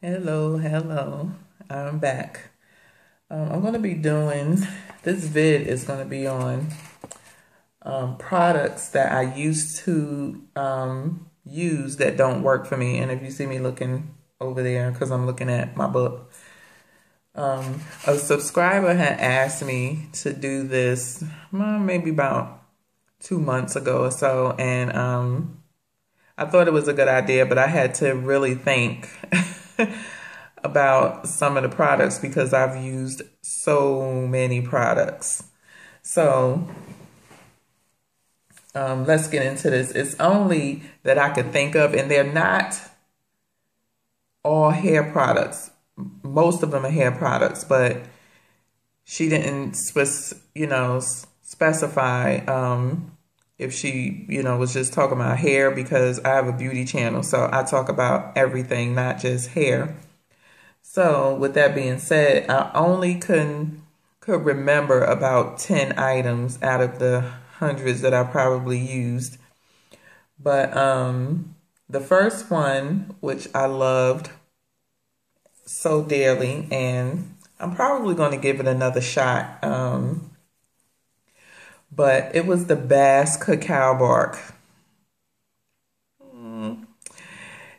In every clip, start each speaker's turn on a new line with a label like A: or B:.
A: Hello. I'm back. I'm going to be doing, this vid is going to be on products that I used to use that don't work for me. And if you see me looking over there, because I'm looking at my book, a subscriber had asked me to do this maybe about 2 months ago or so. And I thought it was a good idea, but I had to really think about some of the products because I've used so many products. So let's get into this. It's only that I could think of, and they're not all hair products. Most of them are hair products, but she didn't, specify if she, was just talking about hair, because I have a beauty channel. So I talk about everything, not just hair. So with that being said, I only could remember about 10 items out of the hundreds that I probably used. But the first one, which I loved so dearly, and I'm probably going to give it another shot, but it was the Bass cacao bark.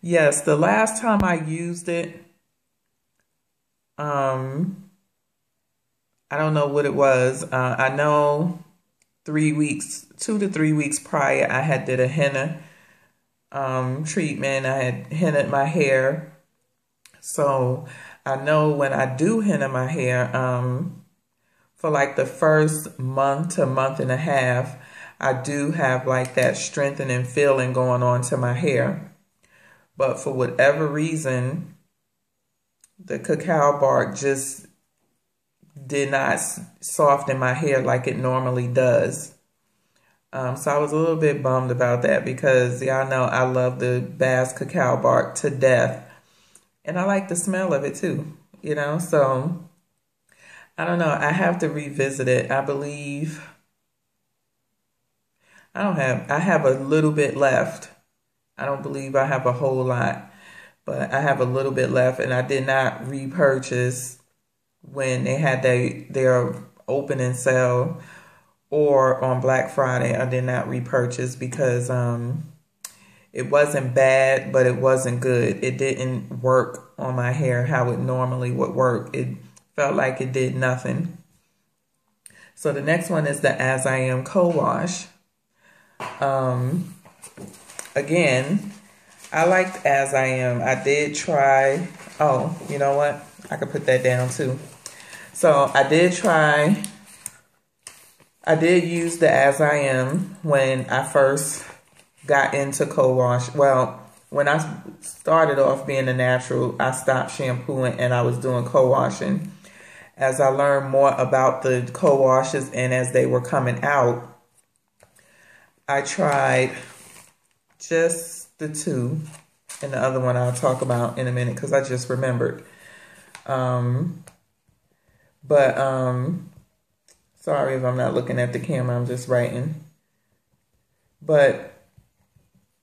A: Yes, the last time I used it, I don't know what it was. I know 2 to 3 weeks prior, I had did a henna treatment. I had hennaed my hair. So I know when I do henna my hair, for like the first month to month and a half, I do have like that strengthening feeling going on to my hair. But for whatever reason, the cacao bark just did not soften my hair like it normally does. So I was a little bit bummed about that, because y'all know I love the Bass cacao bark to death. And I like the smell of it too, so I don't know. I have to revisit it. I believe I have a little bit left. I don't believe I have a whole lot, but I have a little bit left, and I did not repurchase when they had their opening sale or on Black Friday. I did not repurchase because it wasn't bad, but it wasn't good. It didn't work on my hair how it normally would work. It felt like it did nothing. So the next one is the As I Am Co-Wash. Again, I liked As I Am. I did try, oh, you know what? I could put that down too. So I did use the As I Am when I first got into co-wash. Well, when I started off being a natural, I stopped shampooing and I was doing co-washing. As I learned more about the co-washes and as they were coming out, I tried just the two, and the other one I'll talk about in a minute because I just remembered. Sorry if I'm not looking at the camera, I'm just writing. But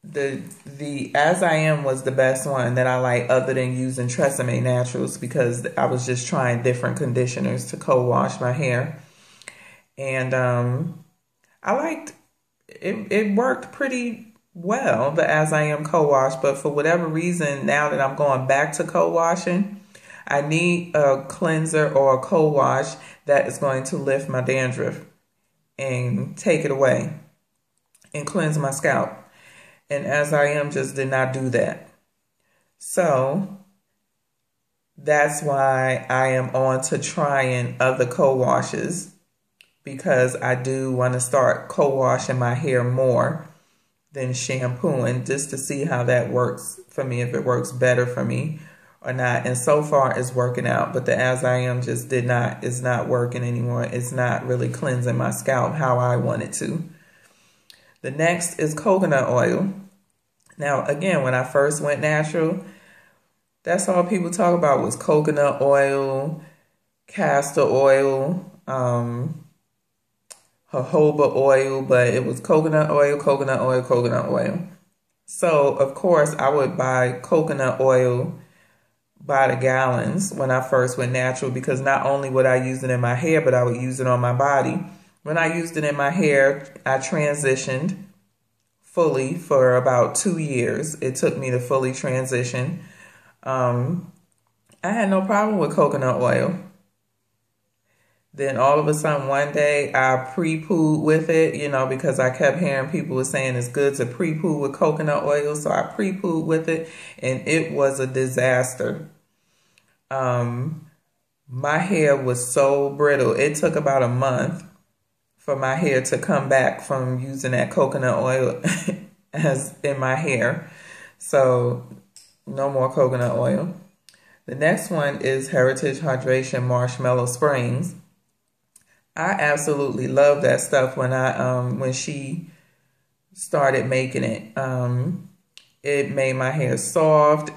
A: the As I Am was the best one that I like, other than using Tresemme Naturals, because I was just trying different conditioners to co-wash my hair. And I liked it. It worked pretty well, the As I Am co-wash, but for whatever reason, now that I'm going back to co-washing, I need a cleanser or a co-wash that is going to lift my dandruff and take it away and cleanse my scalp. And As I Am just did not do that. So that's why I am on to trying other co-washes, because I do want to start co-washing my hair more than shampooing, just to see how that works for me, if it works better for me or not. And so far it's working out, but the As I Am just is not working anymore. It's not really cleansing my scalp how I want it to. The next is coconut oil. Now, again, when I first went natural, that's all people talk about was coconut oil, castor oil, jojoba oil, but it was coconut oil, coconut oil, coconut oil. So, of course, I would buy coconut oil by the gallons when I first went natural, because not only would I use it in my hair, but I would use it on my body. When I used it in my hair, I transitioned fully for about 2 years. It took me to fully transition. I had no problem with coconut oil. Then all of a sudden one day I pre-pooed with it, you know, because I kept hearing people were saying it's good to pre-poo with coconut oil. So I pre-pooed with it and it was a disaster. My hair was so brittle. It took about a month for my hair to come back from using that coconut oil as in my hair. So no more coconut oil. The next one is Heritage Hydration Marshmallow Springs. I absolutely love that stuff when she started making it. It made my hair soft.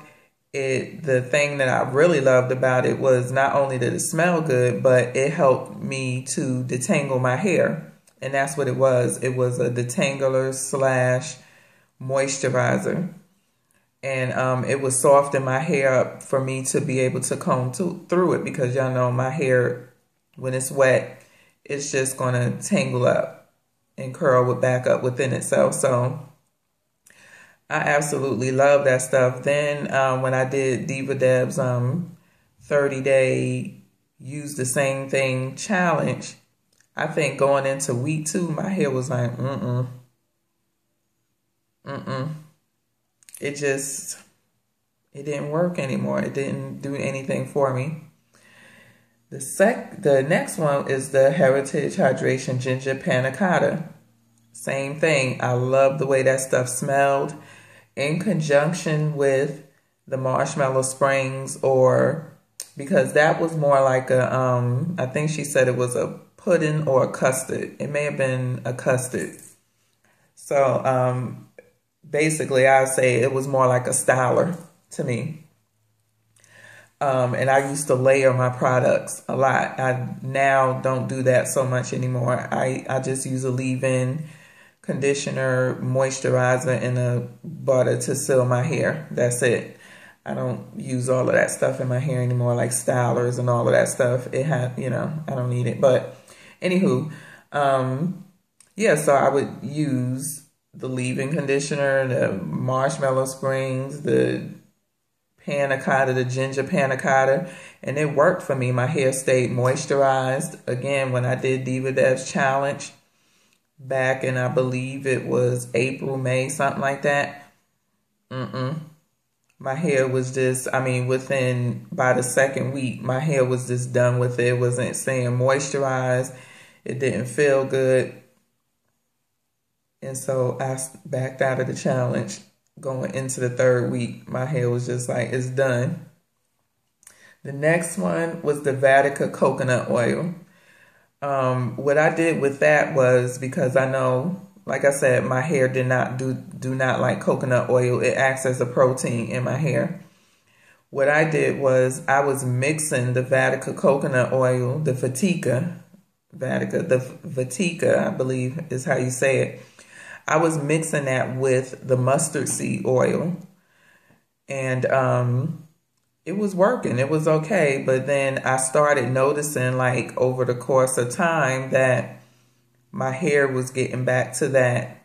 A: The thing that I really loved about it was not only did it smell good, but it helped me to detangle my hair. And that's what it was. It was a detangler / moisturizer. And it was soften my hair up for me to be able to comb through it, because y'all know my hair, when it's wet, it's just going to tangle up and curl back up within itself. So I absolutely love that stuff. Then when I did Diva Deb's 30-day use the same thing challenge, I think going into week 2, my hair was like, It didn't work anymore. It didn't do anything for me. The next one is the Heritage Hydration Ginger Panna Cotta. Same thing. I love the way that stuff smelled in conjunction with the Marshmallow Springs, because that was more like I think she said it was a pudding or a custard. It may have been a custard. So basically I'd say it was more like a styler to me. And I used to layer my products a lot. I now don't do that so much anymore. I just use a leave-in conditioner, moisturizer, and a butter to seal my hair. That's it. I don't use all of that stuff in my hair anymore, like stylers and all of that stuff. I don't need it. But anywho, yeah, so I would use the leave-in conditioner, the Marshmallow Springs, the panna cotta, the ginger panna cotta, and it worked for me. My hair stayed moisturized. Again, when I did Diva Dev's challenge back in, I believe it was April, May, something like that. My hair was just, by the second week, my hair was just done with it. It wasn't staying moisturized. It didn't feel good. And so I backed out of the challenge. Going into the 3rd week, my hair was just like, it's done. The next one was the Vatica coconut oil. What I did with that was, because I know, like I said, my hair do not like coconut oil. It acts as a protein in my hair. What I did was I was mixing the Vatica coconut oil, the Vatica, I believe is how you say it. I was mixing that with the mustard seed oil, and it was working. It was okay. But then I started noticing, like, over the course of time, that my hair was getting back to that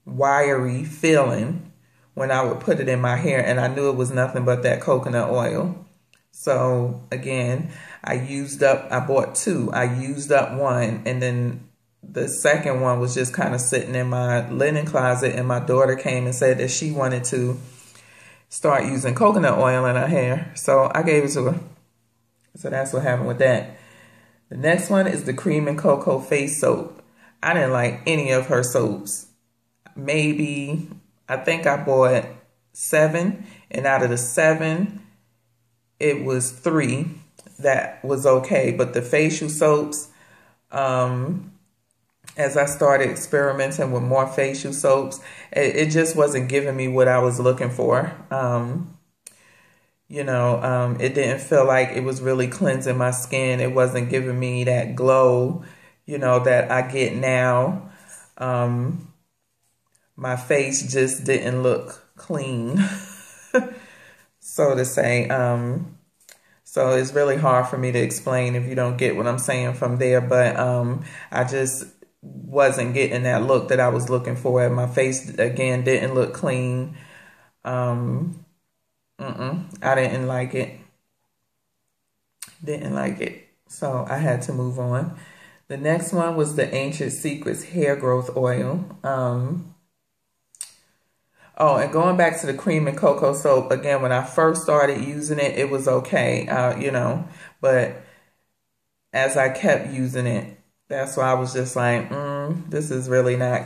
A: wiry feeling when I would put it in my hair, and I knew it was nothing but that coconut oil. So again, I bought 2. I used up 1, and then the second one was just kind of sitting in my linen closet, and my daughter came and said that she wanted to start using coconut oil in her hair. So I gave it to her. So that's what happened with that. The next one is the Cream and Cocoa Face Soap. I didn't like any of her soaps. I think I bought 7, and out of the 7, it was 3 that was okay. But the facial soaps, as I started experimenting with more facial soaps, it just wasn't giving me what I was looking for. It didn't feel like it was really cleansing my skin. It wasn't giving me that glow, that I get now. My face just didn't look clean. so to say. So it's really hard for me to explain if you don't get what I'm saying from there. But I just wasn't getting that look that I was looking for. My face, again, didn't look clean. I didn't like it. Didn't like it. So I had to move on. The next one was the Ancient Secrets Hair Growth Oil. Oh, and going back to the cream and cocoa soap, again, when I first started using it, it was okay, you know. But as I kept using it, that's why I was just like, this is really not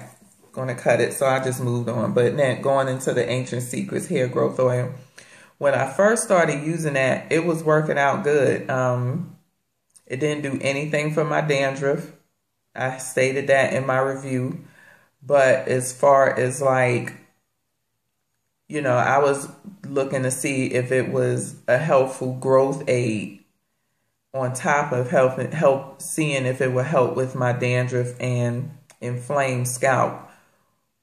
A: going to cut it. So I just moved on. But then going into the Ancient Secrets Hair Growth Oil, when I first started using that, it was working out good. It didn't do anything for my dandruff. I stated that in my review. But as far as like, you know, I was looking to see if it was a helpful growth aid on top of seeing if it would help with my dandruff and inflamed scalp,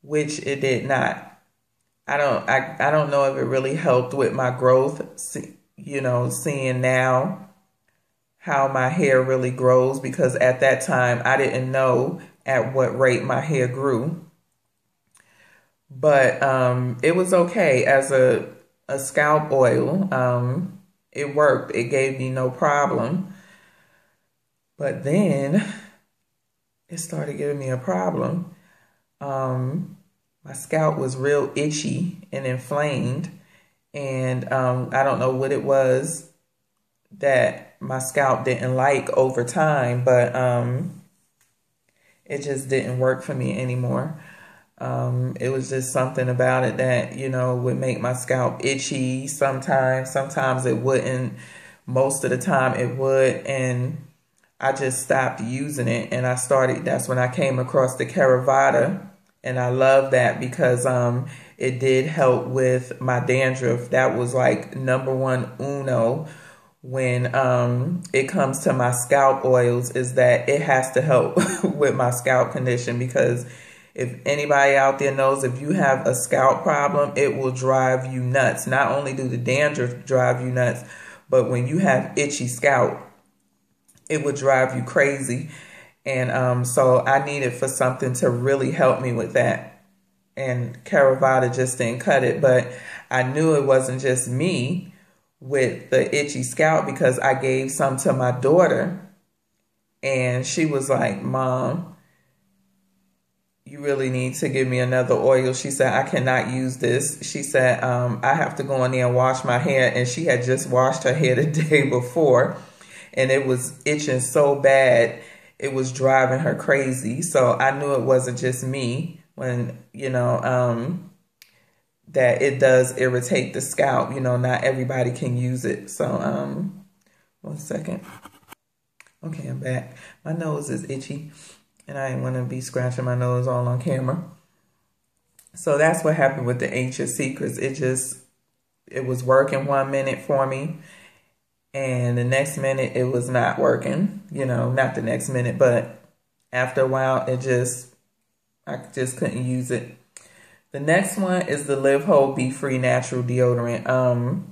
A: which it did not. I don't know if it really helped with my growth, you know, seeing now how my hair really grows, because at that time I didn't know at what rate my hair grew. But it was okay as a scalp oil. It worked. It gave me no problem. But then it started giving me a problem. My scalp was real itchy and inflamed. And I don't know what it was that my scalp didn't like over time. But it just didn't work for me anymore. It was just something about it that, you know, would make my scalp itchy sometimes. Sometimes it wouldn't. Most of the time it would. And I just stopped using it. And that's when I came across the Vita. And I love that because it did help with my dandruff. That was like #1 uno when it comes to my scalp oils, is that it has to help with my scalp condition, because if anybody out there knows, if you have a scalp problem, it will drive you nuts. Not only do the dandruff drive you nuts, but when you have itchy scalp, it would drive you crazy. And so I needed for something to really help me with that. And Vita just didn't cut it. But I knew it wasn't just me with the itchy scalp, because I gave some to my daughter. And she was like, Mom, you really need to give me another oil. She said, I cannot use this. She said, I have to go in there and wash my hair. And she had just washed her hair the day before. And it was itching so bad, it was driving her crazy. So I knew it wasn't just me when, you know, that it does irritate the scalp. You know, not everybody can use it. So, 1 second. Okay, I'm back. My nose is itchy. And I didn't want to be scratching my nose all on camera. So that's what happened with the Ancient Secrets. It was working 1 minute for me. And the next minute it was not working. You know, not the next minute, but after a while I just couldn't use it. The next one is the Live Whole Be Free Natural Deodorant.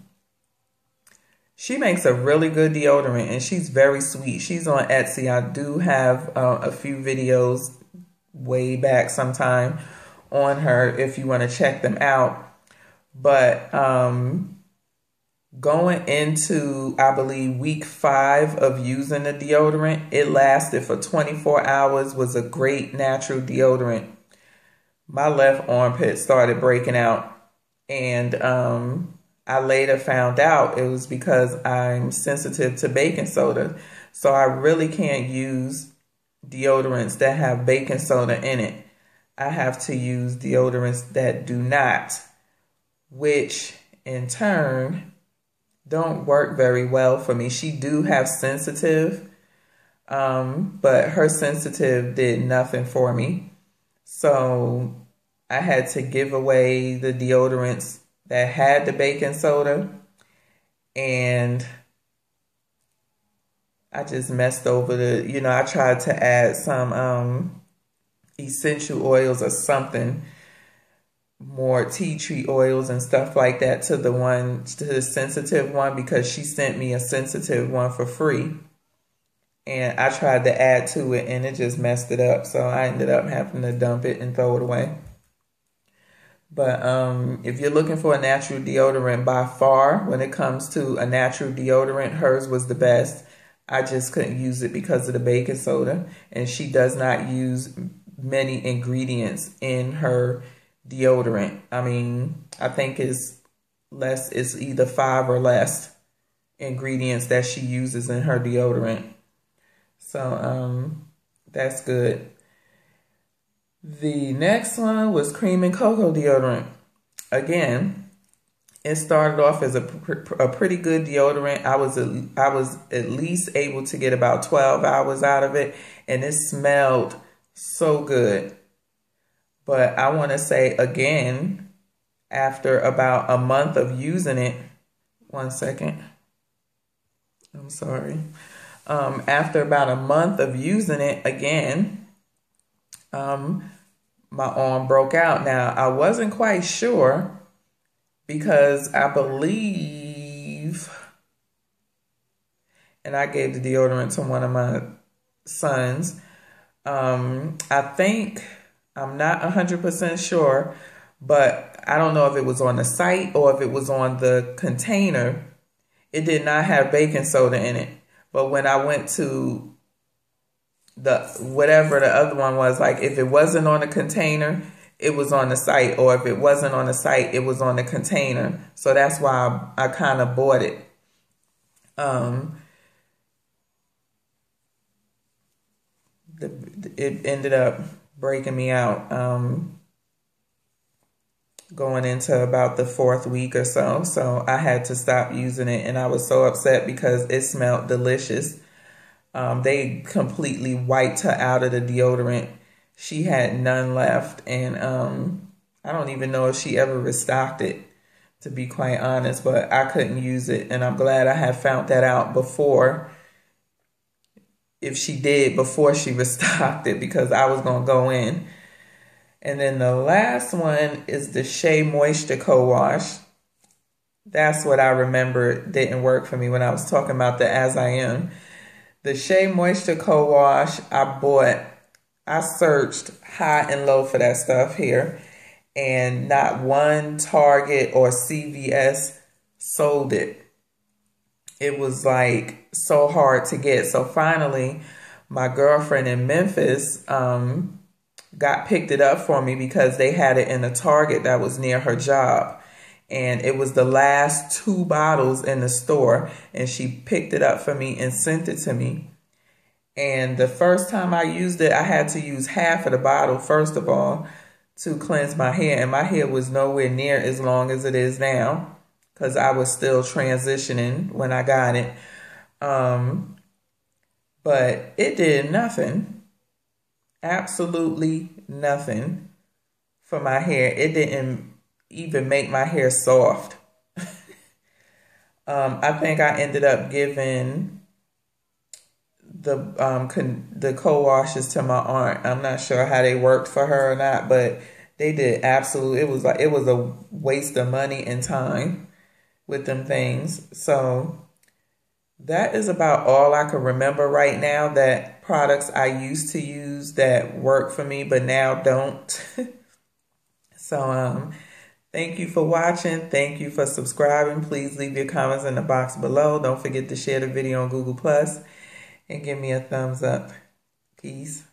A: She makes a really good deodorant, and she's very sweet. She's on Etsy. I do have a few videos way back sometime on her if you want to check them out. But going into, I believe, week 5 of using the deodorant, it lasted for 24 hours, was a great natural deodorant. My left armpit started breaking out, and I later found out it was because I'm sensitive to baking soda. So I really can't use deodorants that have baking soda in it. I have to use deodorants that do not, which in turn don't work very well for me. She do have sensitive, but her sensitive did nothing for me. So I had to give away the deodorants that had the baking soda, and I just messed over I tried to add some essential oils or something more tea tree oils and stuff like that to the sensitive one, because she sent me a sensitive one for free. And I tried to add to it and it just messed it up. So I ended up having to dump it and throw it away. But if you're looking for a natural deodorant, by far, when it comes to a natural deodorant, hers was the best. I just couldn't use it because of the baking soda. And she does not use many ingredients in her deodorant. I mean, I think it's either 5 or less ingredients that she uses in her deodorant. So that's good. The next one was cream and cocoa deodorant. Again, it started off as a pretty good deodorant. I was at least able to get about 12 hours out of it, and it smelled so good. But I want to say again, after about a month of using it, one second, I'm sorry. After about a month of using it again, my arm broke out. Now, I wasn't quite sure because I believe, and I gave the deodorant to one of my sons. I think, I'm not 100% sure, but I don't know if it was on the site or if it was on the container. It did not have baking soda in it. But when I went to whatever the other one was, like if it wasn't on the container, it was on the site. Or if it wasn't on the site, it was on the container. So that's why I kind of bought it. It ended up breaking me out going into about the 4th week or so. So I had to stop using it, and I was so upset because it smelled delicious. They completely wiped her out of the deodorant. She had none left, and I don't even know if she ever restocked it, to be quite honest, but I couldn't use it, and I'm glad I had found that out before, if she did, before she restocked it, because I was going to go in. And then the last one is the Shea Moisture Co-Wash. That's what I remember didn't work for me when I was talking about the As I Am. The Shea Moisture Co-Wash I searched high and low for that stuff here, and not one Target or CVS sold it. It was like so hard to get. So finally, my girlfriend in Memphis picked it up for me because they had it in a Target that was near her job. And it was the last 2 bottles in the store, and she picked it up for me and sent it to me. And the first time I used it, I had to use half of the bottle, first of all, to cleanse my hair. And my hair was nowhere near as long as it is now, because I was still transitioning when I got it. But it did nothing. Absolutely nothing for my hair. It didn't even make my hair soft. I think I ended up giving the co-washes to my aunt. I'm not sure how they worked for her or not, but they did absolutely. It was a waste of money and time with them things. So that is about all I can remember right now, that products I used to use that work for me but now don't. So thank you for watching. Thank you for subscribing. Please leave your comments in the box below. Don't forget to share the video on Google Plus and give me a thumbs up. Peace.